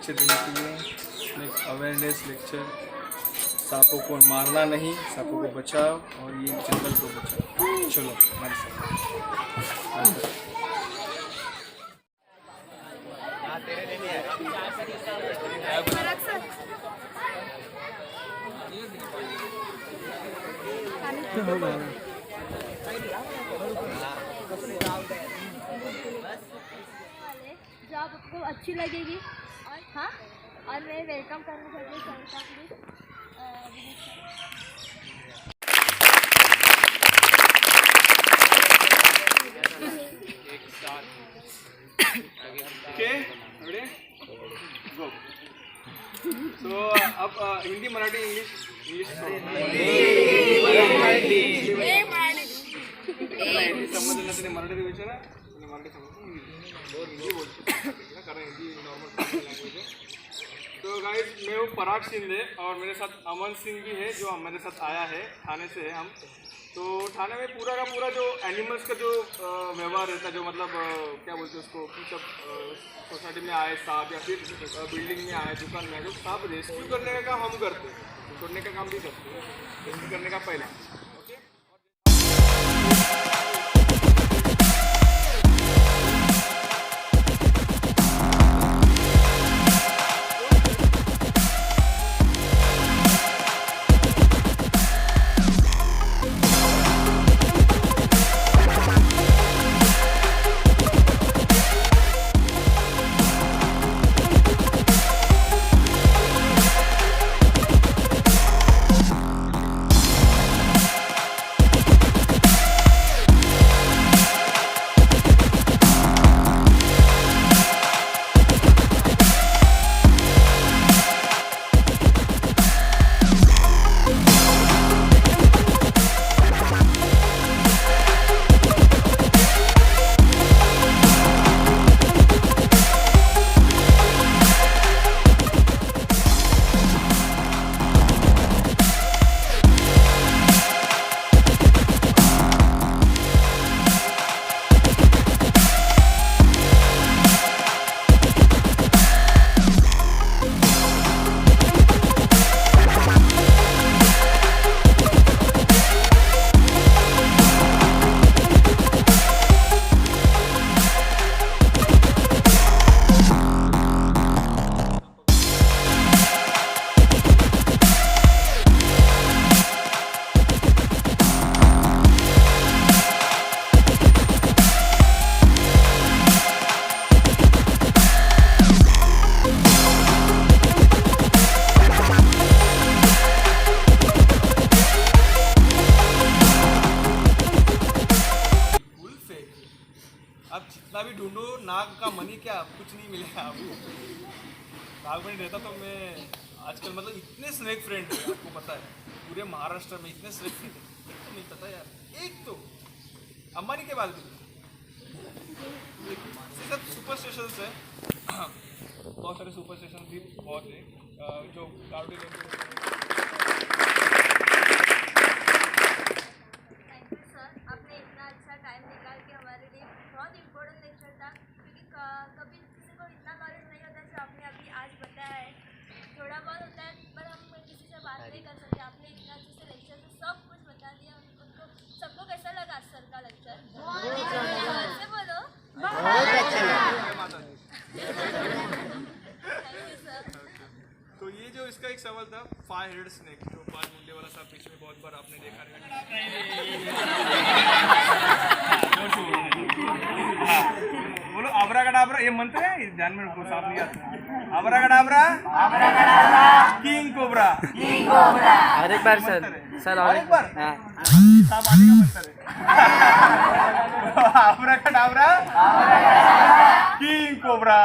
Lecture देने के लिए। Snake awareness lecture. सांपों को मारना नहीं, सांपों को बचाओ और ये जंगल को बचाओ। चलो हमारे साथ। जो आपको अच्छी लगेगी और हाँ और मैं वेलकम करना चाहती हूँ सरिता please. Okay, ready? Go. So अब हिंदी मराठी इंग्लिश हिंदी समजलं नसेल मराठी विचारा मराठी समजतो हिंदी बोलतो कारण हिंदी नॉर्मल लैंग्वेज है। तो गाइस मैं हूँ पराग शिंदे और मेरे साथ अमन सिंह भी है जो हमारे साथ आया है, थाने से है हम। तो थाने में पूरा का पूरा जो एनिमल्स का जो व्यवहार रहता है, जो मतलब क्या बोलते हैं उसको कि सब सोसाइटी में आए सांप या फिर बिल्डिंग में आए दुकान में आए जो सांप रेस्क्यू करने का काम हम करते हैं, छोड़ने का काम भी करते हैं, रेस्क्यू करने का पहला। ओके अब जितना भी ढूंढो नाग का मनी क्या कुछ नहीं मिलेगा आपको। नाग मनी रहता तो मैं आजकल मतलब इतने स्नेक फ्रेंड है, आपको पता है पूरे महाराष्ट्र में इतने स्नेक फ्रेंड है, तो नहीं पता यार। एक तो अंबानी के बाद भी सब सुपर स्टेशंस है, बहुत सारे सुपर स्टेशन भी बहुत है जो गाड़ी आपने इतना अच्छा टाइम निकाल के हमारे लिए बहुत इम्पोर्टेंट लेक्चर था क्योंकि कभी किसी को इतना नॉलेज नहीं होता जो आपने अभी आज बताया है। थोड़ा बहुत होता है पर हम किसी से बात नहीं कर सकते। आपने इतना अच्छे से लेक्चर से सब कुछ बता दिया। उनको सबको कैसा लगा सर का लेक्चर? से बोलो बहुत अच्छा लगा। Thank you sir. तो ये जो इसका एक सवाल था 5 हेड स्नेक, जो 5 मुंडे वाला सांप पिछले बहुत बार आपने देखा रहेगा। बोलो आबराकडाबरा, ये मंत्र है, ध्यान में रखो, सांप नहीं आता। आबराकडाबरा किंग कोबरा। और एक बार सर और एक बार सांप आने का मंत्र है। आबराकडाबरा किंग कोबरा।